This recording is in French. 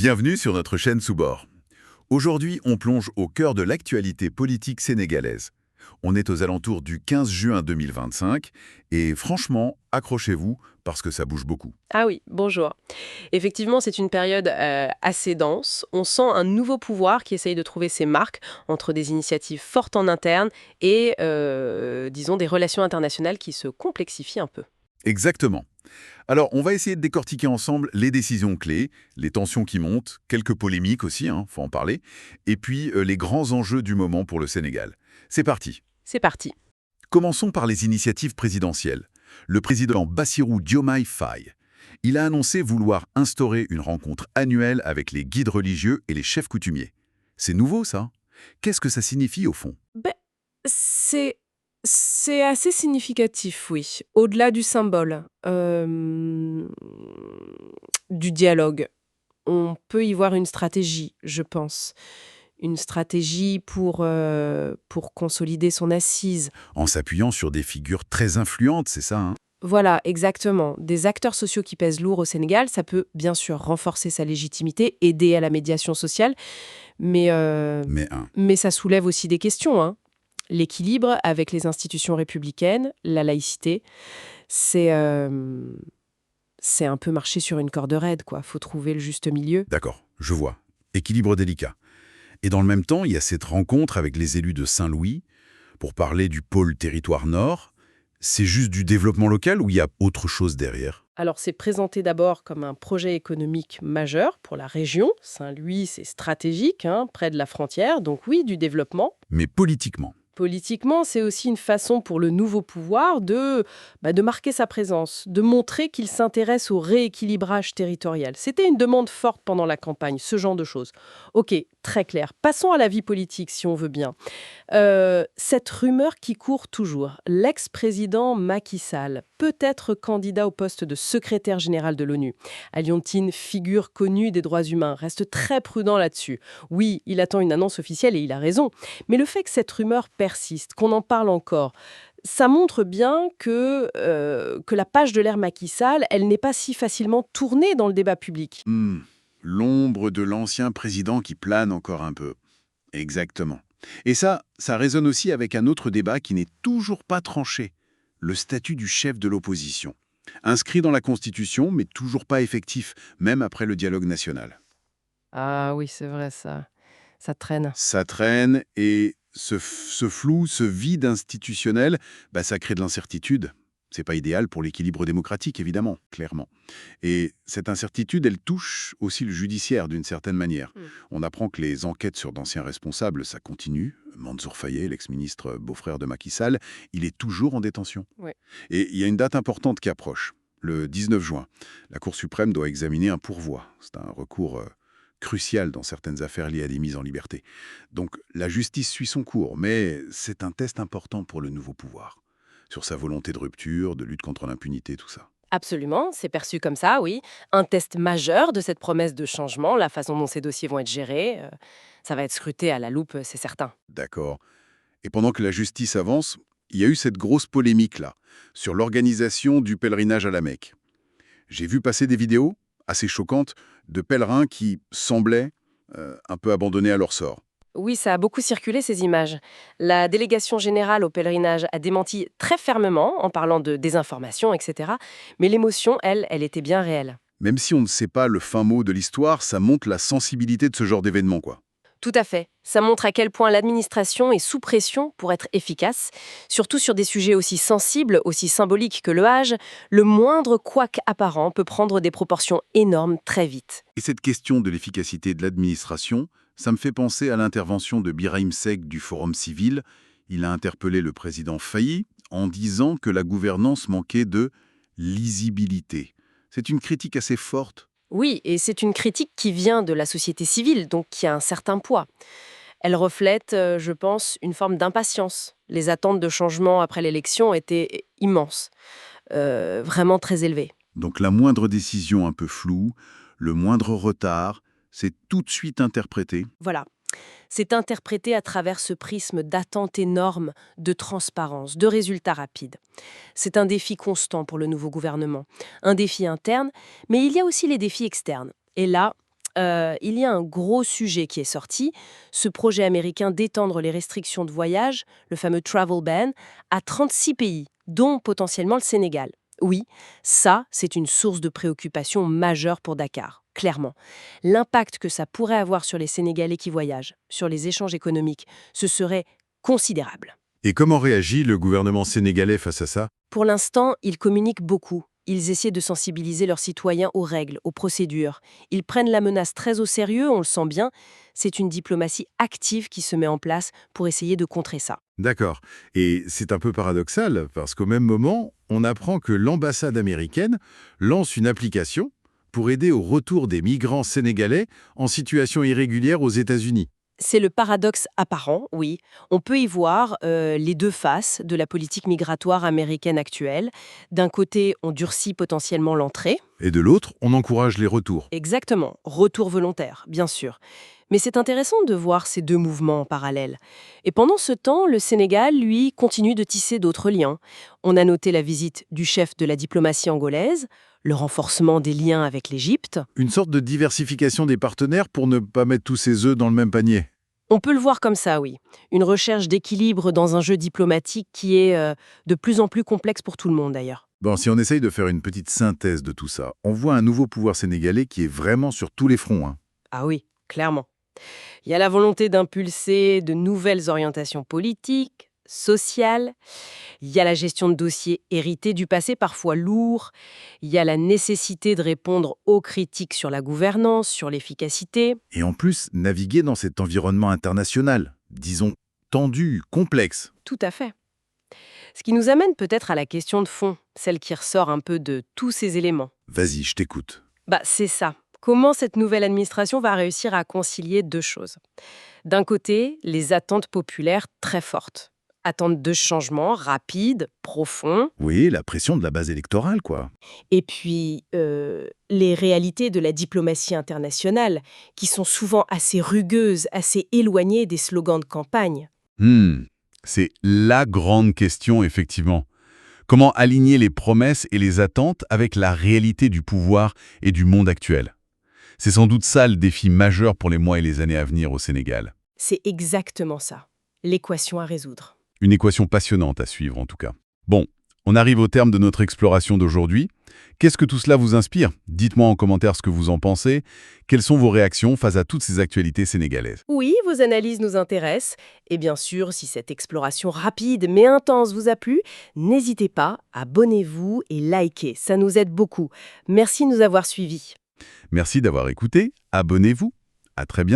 Bienvenue sur notre chaîne Sous-Bord. Aujourd'hui, on plonge au cœur de l'actualité politique sénégalaise. On est aux alentours du 15 juin 2025 et franchement, accrochez-vous parce que ça bouge beaucoup. Ah oui, bonjour. Effectivement, c'est une période assez dense. On sent un nouveau pouvoir qui essaye de trouver ses marques entre des initiatives fortes en interne et, disons, des relations internationales qui se complexifient un peu. Exactement. Alors, on va essayer de décortiquer ensemble les décisions clés, les tensions qui montent, quelques polémiques aussi, faut en parler, et puis les grands enjeux du moment pour le Sénégal. C'est parti. C'est parti. Commençons par les initiatives présidentielles. Le président Bassirou Diomaye Faye, il a annoncé vouloir instaurer une rencontre annuelle avec les guides religieux et les chefs coutumiers. C'est nouveau, ça? Qu'est-ce que ça signifie, au fond? Ben, c'est c'est assez significatif, oui. Au-delà du symbole, du dialogue, on peut y voir une stratégie, je pense. Une stratégie pour consolider son assise. En s'appuyant sur des figures très influentes, c'est ça, hein? Voilà, exactement. Des acteurs sociaux qui pèsent lourd au Sénégal, ça peut bien sûr renforcer sa légitimité, aider à la médiation sociale, mais, euh, Mais mais ça soulève aussi des questions, hein. L'équilibre avec les institutions républicaines, la laïcité, c'est c'est un peu marcher sur une corde raide, quoi. Faut trouver le juste milieu. d'accord, je vois. Équilibre délicat. Et dans le même temps, il y a cette rencontre avec les élus de Saint-Louis pour parler du pôle territoire nord. C'est juste du développement local ou il y a autre chose derrière? Alors, c'est présenté d'abord comme un projet économique majeur pour la région. Saint-Louis, c'est stratégique, hein, près de la frontière, donc oui, du développement. Mais politiquement. Politiquement, c'est aussi une façon pour le nouveau pouvoir de marquer sa présence, de montrer qu'il s'intéresse au rééquilibrage territorial. C'était une demande forte pendant la campagne, ce genre de choses. Ok, très clair. Passons à la vie politique, si on veut bien. Cette rumeur qui court toujours, l'ex-président Macky Sall peut être candidat au poste de secrétaire général de l'ONU. Alioune, figure connue des droits humains, reste très prudent là-dessus. Oui, il attend une annonce officielle et il a raison. Mais le fait que cette rumeur persiste, qu'on en parle encore, ça montre bien que la page de l'ère Macky Sall, elle n'est pas si facilement tournée dans le débat public. L'ombre de l'ancien président qui plane encore un peu. Exactement. Et ça résonne aussi avec un autre débat qui n'est toujours pas tranché. Le statut du chef de l'opposition. Inscrit dans la Constitution, mais toujours pas effectif, même après le dialogue national. Ah oui, c'est vrai, ça traîne. Ça traîne et ce flou, ce vide institutionnel, ça crée de l'incertitude. C'est pas idéal pour l'équilibre démocratique, évidemment, clairement. Et cette incertitude, elle touche aussi le judiciaire d'une certaine manière. On apprend que les enquêtes sur d'anciens responsables, ça continue. Mansour Faye, l'ex-ministre beau-frère de Macky Sall, il est toujours en détention. Ouais. Et il y a une date importante qui approche, le 19 juin. La Cour suprême doit examiner un pourvoi. C'est un recours crucial dans certaines affaires liées à des mises en liberté. Donc la justice suit son cours, mais c'est un test important pour le nouveau pouvoir. Sur sa volonté de rupture, de lutte contre l'impunité, tout ça. Absolument, c'est perçu comme ça, oui. Un test majeur de cette promesse de changement, la façon dont ces dossiers vont être gérés, ça va être scruté à la loupe, c'est certain. D'accord. Et pendant que la justice avance, il y a eu cette grosse polémique-là, sur l'organisation du pèlerinage à la Mecque. J'ai vu passer des vidéos, assez choquantes, de pèlerins qui semblaient un peu abandonnés à leur sort. Oui, ça a beaucoup circulé, ces images. La délégation générale au pèlerinage a démenti très fermement en parlant de désinformation, etc. Mais l'émotion, elle était bien réelle. Même si on ne sait pas le fin mot de l'histoire, ça montre la sensibilité de ce genre d'événement, quoi. Tout à fait. Ça montre à quel point l'administration est sous pression pour être efficace, surtout sur des sujets aussi sensibles, aussi symboliques que le Hajj. Le moindre couac apparent peut prendre des proportions énormes très vite. Et cette question de l'efficacité de l'administration, ça me fait penser à l'intervention de Birahim Seck du Forum civil. Il a interpellé le président Faye en disant que la gouvernance manquait de lisibilité. C'est une critique assez forte. Oui, et c'est une critique qui vient de la société civile, donc qui a un certain poids. Elle reflète, je pense, une forme d'impatience. Les attentes de changement après l'élection étaient immenses, vraiment très élevées. Donc la moindre décision un peu floue, le moindre retard, c'est tout de suite interprété. Voilà. C'est interprété à travers ce prisme d'attente énorme, de transparence, de résultats rapides. C'est un défi constant pour le nouveau gouvernement. Un défi interne, mais il y a aussi les défis externes. Et là, il y a un gros sujet qui est sorti, ce projet américain d'étendre les restrictions de voyage, le fameux travel ban, à 36 pays, dont potentiellement le Sénégal. Oui, ça, c'est une source de préoccupation majeure pour Dakar, clairement. L'impact que ça pourrait avoir sur les Sénégalais qui voyagent, sur les échanges économiques, ce serait considérable. Et comment réagit le gouvernement sénégalais face à ça? Pour l'instant, ils communiquent beaucoup. Ils essaient de sensibiliser leurs citoyens aux règles, aux procédures. Ils prennent la menace très au sérieux, on le sent bien. C'est une diplomatie active qui se met en place pour essayer de contrer ça. D'accord. Et c'est un peu paradoxal, parce qu'au même moment, on apprend que l'ambassade américaine lance une application pour aider au retour des migrants sénégalais en situation irrégulière aux États-Unis. C'est le paradoxe apparent, oui. On peut y voir les deux faces de la politique migratoire américaine actuelle. D'un côté, on durcit potentiellement l'entrée. Et de l'autre, on encourage les retours. Exactement, retour volontaire, bien sûr. Mais c'est intéressant de voir ces deux mouvements en parallèle. Et pendant ce temps, le Sénégal, lui, continue de tisser d'autres liens. On a noté la visite du chef de la diplomatie angolaise, le renforcement des liens avec l'Égypte. Une sorte de diversification des partenaires pour ne pas mettre tous ses œufs dans le même panier. On peut le voir comme ça, oui. Une recherche d'équilibre dans un jeu diplomatique qui est de plus en plus complexe pour tout le monde, d'ailleurs. Bon, si on essaye de faire une petite synthèse de tout ça, on voit un nouveau pouvoir sénégalais qui est vraiment sur tous les fronts, hein. Ah oui, clairement. Il y a la volonté d'impulser de nouvelles orientations politiques, sociales. Il y a la gestion de dossiers hérités du passé, parfois lourds. Il y a la nécessité de répondre aux critiques sur la gouvernance, sur l'efficacité. Et en plus, naviguer dans cet environnement international, disons tendu, complexe. Tout à fait. Ce qui nous amène peut-être à la question de fond, celle qui ressort un peu de tous ces éléments. Vas-y, je t'écoute. C'est ça. Comment cette nouvelle administration va réussir à concilier deux choses? D'un côté, les attentes populaires très fortes. Attentes de changements rapides, profonds. Oui, la pression de la base électorale, quoi. Et puis, les réalités de la diplomatie internationale, qui sont souvent assez rugueuses, assez éloignées des slogans de campagne. C'est la grande question, effectivement. Comment aligner les promesses et les attentes avec la réalité du pouvoir et du monde actuel? C'est sans doute ça le défi majeur pour les mois et les années à venir au Sénégal. C'est exactement ça, l'équation à résoudre. Une équation passionnante à suivre, en tout cas. Bon, on arrive au terme de notre exploration d'aujourd'hui. Qu'est-ce que tout cela vous inspire? Dites-moi en commentaire ce que vous en pensez. Quelles sont vos réactions face à toutes ces actualités sénégalaises? Oui, vos analyses nous intéressent. Et bien sûr, si cette exploration rapide mais intense vous a plu, n'hésitez pas, abonnez-vous et likez. Ça nous aide beaucoup. Merci de nous avoir suivis. Merci d'avoir écouté. Abonnez-vous. À très bientôt.